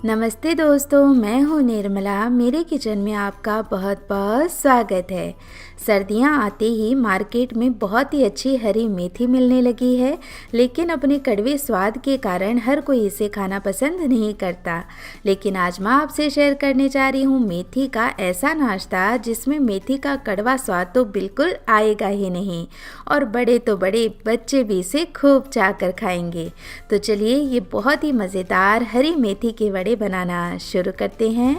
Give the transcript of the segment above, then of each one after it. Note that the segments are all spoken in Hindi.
नमस्ते दोस्तों, मैं हूँ निर्मला। मेरे किचन में आपका बहुत बहुत स्वागत है। सर्दियाँ आते ही मार्केट में बहुत ही अच्छी हरी मेथी मिलने लगी है, लेकिन अपने कड़वे स्वाद के कारण हर कोई इसे खाना पसंद नहीं करता। लेकिन आज मैं आपसे शेयर करने जा रही हूँ मेथी का ऐसा नाश्ता जिसमें मेथी का कड़वा स्वाद तो बिल्कुल आएगा ही नहीं, और बड़े तो बड़े, बच्चे भी इसे खूब चाह कर खाएंगे। तो चलिए ये बहुत ही मज़ेदार हरी मेथी के वड़े बनाना शुरू करते हैं।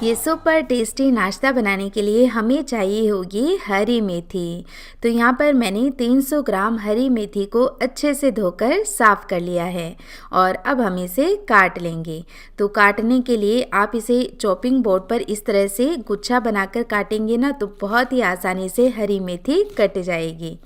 ये सुपर टेस्टी नाश्ता बनाने के लिए हमें चाहिए होगी हरी मेथी। तो यहाँ पर मैंने 300 ग्राम हरी मेथी को अच्छे से धोकर साफ़ कर लिया है और अब हम इसे काट लेंगे। तो काटने के लिए आप इसे चॉपिंग बोर्ड पर इस तरह से गुच्छा बनाकर काटेंगे ना, तो बहुत ही आसानी से हरी मेथी कट जाएगी।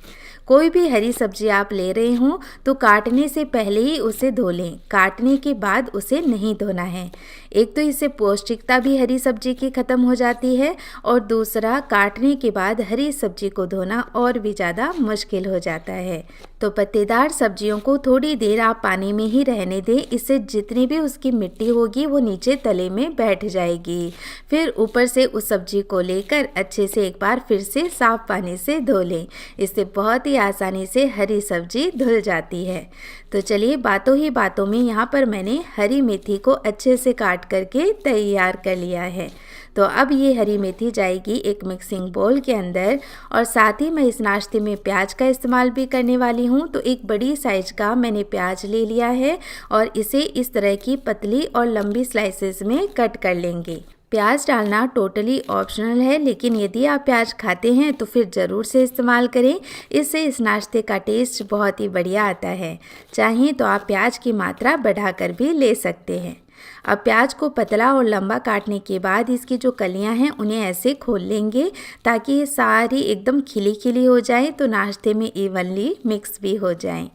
कोई भी हरी सब्जी आप ले रहे हों तो काटने से पहले ही उसे धो लें, काटने के बाद उसे नहीं धोना है। एक तो इससे पौष्टिकता भी हरी सब्जी की ख़त्म हो जाती है, और दूसरा काटने के बाद हरी सब्जी को धोना और भी ज़्यादा मुश्किल हो जाता है। तो पत्तेदार सब्जियों को थोड़ी देर आप पानी में ही रहने दें, इससे जितनी भी उसकी मिट्टी होगी वो नीचे तले में बैठ जाएगी। फिर ऊपर से उस सब्जी को लेकर अच्छे से एक बार फिर से साफ़ पानी से धो लें। इससे बहुत ही आसानी से हरी सब्जी धुल जाती है। तो चलिए बातों ही बातों में यहाँ पर मैंने हरी मेथी को अच्छे से काट करके तैयार कर लिया है। तो अब ये हरी मेथी जाएगी एक मिक्सिंग बोल के अंदर, और साथ ही मैं इस नाश्ते में प्याज का इस्तेमाल भी करने वाली हूँ। तो एक बड़ी साइज का मैंने प्याज ले लिया है और इसे इस तरह की पतली और लंबी स्लाइसेस में कट कर लेंगे। प्याज डालना टोटली ऑप्शनल है, लेकिन यदि आप प्याज खाते हैं तो फिर ज़रूर से इस्तेमाल करें। इससे इस नाश्ते का टेस्ट बहुत ही बढ़िया आता है। चाहें तो आप प्याज की मात्रा बढ़ाकर भी ले सकते हैं। अब प्याज को पतला और लंबा काटने के बाद इसकी जो कलियां हैं उन्हें ऐसे खोल लेंगे ताकि ये सारी एकदम खिली खिली हो जाए, तो नाश्ते में इवनली मिक्स भी हो जाएं।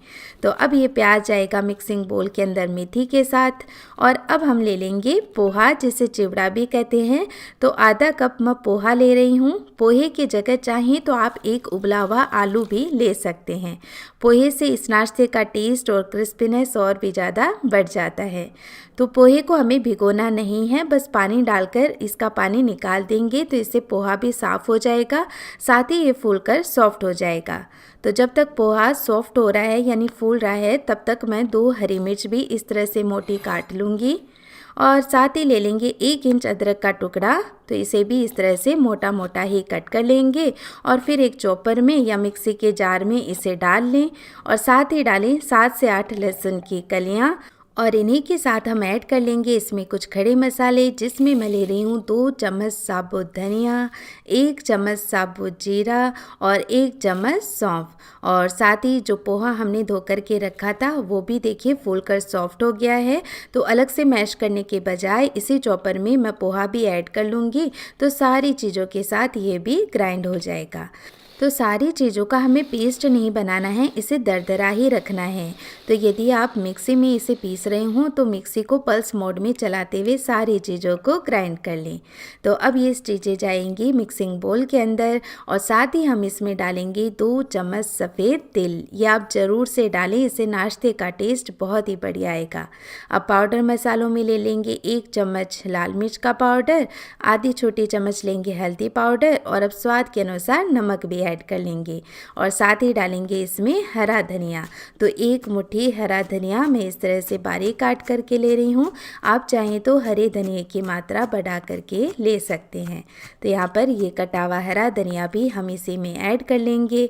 तो अब ये प्याज जाएगा मिक्सिंग बोल के अंदर मेथी के साथ। और अब हम ले लेंगे पोहा, जिसे चिवड़ा भी कहते हैं। तो आधा कप मैं पोहा ले रही हूँ। पोहे की जगह चाहें तो आप एक उबला हुआ आलू भी ले सकते हैं। पोहे से इस नाश्ते का टेस्ट और क्रिस्पीनेस और भी ज़्यादा बढ़ जाता है। तो पोहे को हमें भिगोना नहीं है, बस पानी डालकर इसका पानी निकाल देंगे, तो इससे पोहा भी साफ़ हो जाएगा, साथ ही ये फूलकर सॉफ्ट हो जाएगा। तो जब तक पोहा सॉफ्ट हो रहा है यानी फूल रहा है, तब तक मैं 2 हरी मिर्च भी इस तरह से मोटी काट लूँगी, और साथ ही ले लेंगे 1 इंच अदरक का टुकड़ा। तो इसे भी इस तरह से मोटा मोटा ही कट कर लेंगे, और फिर एक चॉपर में या मिक्सी के जार में इसे डाल लें, और साथ ही डालें 7 से 8 लहसुन की कलियाँ। और इन्हीं के साथ हम ऐड कर लेंगे इसमें कुछ खड़े मसाले, जिसमें मैं ले रही हूँ 2 चम्मच साबुत धनिया, 1 चम्मच साबुत जीरा और 1 चम्मच सौंफ। और साथ ही जो पोहा हमने धो कर के रखा था वो भी देखिए फूलकर सॉफ्ट हो गया है। तो अलग से मैश करने के बजाय इसी चॉपर में मैं पोहा भी ऐड कर लूँगी, तो सारी चीज़ों के साथ ये भी ग्राइंड हो जाएगा। तो सारी चीज़ों का हमें पेस्ट नहीं बनाना है, इसे दरदरा ही रखना है। तो यदि आप मिक्सी में इसे पीस रहे हों तो मिक्सी को पल्स मोड में चलाते हुए सारी चीज़ों को ग्राइंड कर लें। तो अब ये चीज़ें जाएंगी मिक्सिंग बोल के अंदर, और साथ ही हम इसमें डालेंगे 2 चम्मच सफ़ेद तिल। ये आप ज़रूर से डालें, इससे नाश्ते का टेस्ट बहुत ही बढ़िया आएगा। अब पाउडर मसालों में ले लेंगे 1 चम्मच लाल मिर्च का पाउडर, आधी छोटी चम्मच लेंगे हल्दी पाउडर, और अब स्वाद के अनुसार नमक भी ऐड कर लेंगे, और साथ ही डालेंगे इसमें हरा धनिया। तो 1 मुट्ठी हरा धनिया मैं इस तरह से बारीक काट करके ले रही हूँ। आप चाहें तो हरे धनिया की मात्रा बढ़ा करके ले सकते हैं। तो यहाँ पर ये कटा हुआ हरा धनिया भी हम इसी में ऐड कर लेंगे।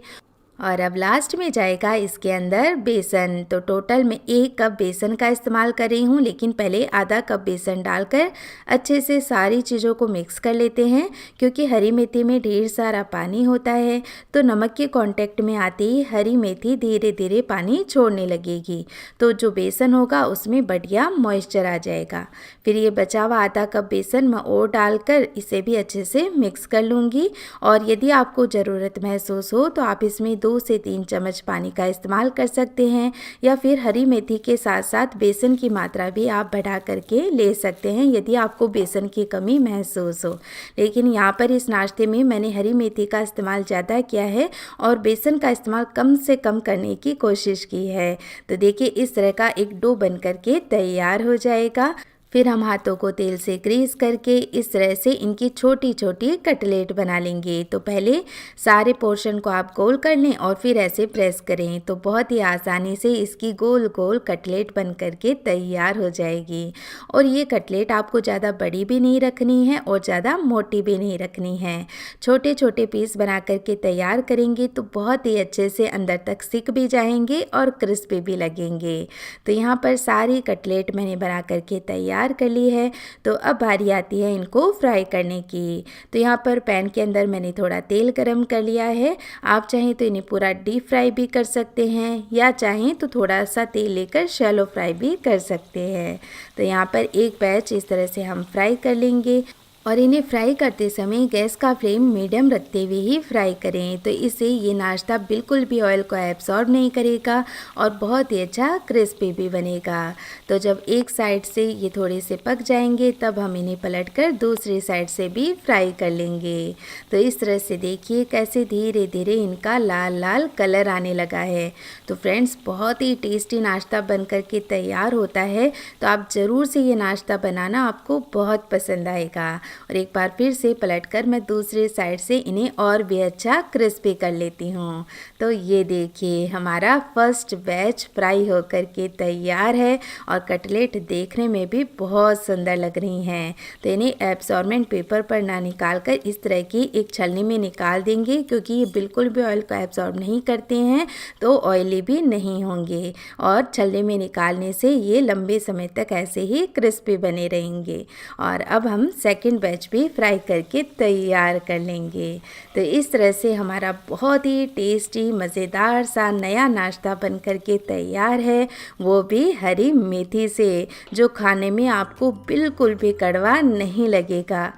और अब लास्ट में जाएगा इसके अंदर बेसन। तो टोटल मैं 1 कप बेसन का इस्तेमाल कर रही हूँ, लेकिन पहले आधा कप बेसन डालकर अच्छे से सारी चीज़ों को मिक्स कर लेते हैं, क्योंकि हरी मेथी में ढेर सारा पानी होता है। तो नमक के कांटेक्ट में आते ही हरी मेथी धीरे धीरे पानी छोड़ने लगेगी, तो जो बेसन होगा उसमें बढ़िया मॉइस्चर आ जाएगा। फिर ये बचा हुआ आधा कप बेसन मैं और डालकर इसे भी अच्छे से मिक्स कर लूँगी। और यदि आपको ज़रूरत महसूस हो तो आप इसमें 2 से 3 चम्मच पानी का इस्तेमाल कर सकते हैं, या फिर हरी मेथी के साथ साथ बेसन की मात्रा भी आप बढ़ा करके ले सकते हैं यदि आपको बेसन की कमी महसूस हो। लेकिन यहाँ पर इस नाश्ते में मैंने हरी मेथी का इस्तेमाल ज़्यादा किया है और बेसन का इस्तेमाल कम से कम करने की कोशिश की है। तो देखिए इस तरह का एक डो बन करके तैयार हो जाएगा। फिर हम हाथों को तेल से ग्रीस करके इस तरह से इनकी छोटी छोटी कटलेट बना लेंगे। तो पहले सारे पोर्शन को आप गोल कर लें और फिर ऐसे प्रेस करें, तो बहुत ही आसानी से इसकी गोल गोल कटलेट बन करके तैयार हो जाएगी। और ये कटलेट आपको ज़्यादा बड़ी भी नहीं रखनी है और ज़्यादा मोटी भी नहीं रखनी है। छोटे छोटे पीस बना करके तैयार करेंगे तो बहुत ही अच्छे से अंदर तक सिक भी जाएंगे और क्रिस्पी भी लगेंगे। तो यहाँ पर सारी कटलेट मैंने बना करके तैयार कर ली है। तो अब बारी आती है इनको फ्राई करने की। तो यहाँ पर पैन के अंदर मैंने थोड़ा तेल गरम कर लिया है। आप चाहें तो इन्हें पूरा डीप फ्राई भी कर सकते हैं या चाहें तो थोड़ा सा तेल लेकर शैलो फ्राई भी कर सकते हैं। तो यहाँ पर एक बैच इस तरह से हम फ्राई कर लेंगे और इन्हें फ्राई करते समय गैस का फ्लेम मीडियम रखते हुए ही फ्राई करें। तो इससे ये नाश्ता बिल्कुल भी ऑयल को एब्सॉर्ब नहीं करेगा और बहुत ही अच्छा क्रिस्पी भी बनेगा। तो जब एक साइड से ये थोड़े से पक जाएंगे तब हम इन्हें पलटकर दूसरी साइड से भी फ्राई कर लेंगे। तो इस तरह से देखिए कैसे धीरे धीरे इनका लाल लाल कलर आने लगा है। तो फ्रेंड्स बहुत ही टेस्टी नाश्ता बन कर के तैयार होता है। तो आप ज़रूर से ये नाश्ता बनाना, आपको बहुत पसंद आएगा। और एक बार फिर से पलटकर मैं दूसरी साइड से इन्हें और भी अच्छा क्रिस्पी कर लेती हूँ। तो ये देखिए हमारा फर्स्ट बैच फ्राई होकर के तैयार है और कटलेट देखने में भी बहुत सुंदर लग रही हैं। तो इन्हें एब्सॉर्बेंट पेपर पर ना निकाल कर इस तरह की एक छलनी में निकाल देंगे, क्योंकि ये बिल्कुल भी ऑयल को एब्सॉर्ब नहीं करते हैं तो ऑयली भी नहीं होंगे और छलनी में निकालने से ये लंबे समय तक ऐसे ही क्रिस्पी बने रहेंगे। और अब हम सेकंड बैच भी फ्राई करके तैयार कर लेंगे। तो इस तरह से हमारा बहुत ही टेस्टी मज़ेदार सा नया नाश्ता बन करके तैयार है, वो भी हरी मेथी से, जो खाने में आपको बिल्कुल भी कड़वा नहीं लगेगा।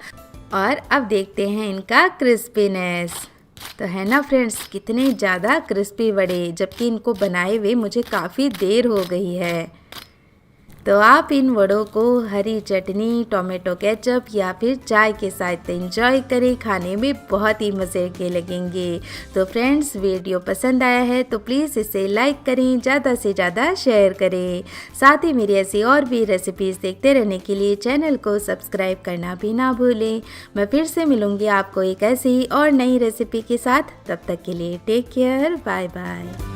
और अब देखते हैं इनका क्रिस्पीनेस। तो है ना फ्रेंड्स, कितने ज़्यादा क्रिस्पी बड़े, जबकि इनको बनाए हुए मुझे काफ़ी देर हो गई है। तो आप इन वड़ों को हरी चटनी, टोमेटो केचप या फिर चाय के साथ एंजॉय करें, खाने में बहुत ही मज़े के लगेंगे। तो फ्रेंड्स वीडियो पसंद आया है तो प्लीज़ इसे लाइक करें, ज़्यादा से ज़्यादा शेयर करें। साथ ही मेरी ऐसी और भी रेसिपीज़ देखते रहने के लिए चैनल को सब्सक्राइब करना भी ना भूलें। मैं फिर से मिलूँगी आपको एक ऐसी और नई रेसिपी के साथ। तब तक के लिए टेक केयर, बाय बाय।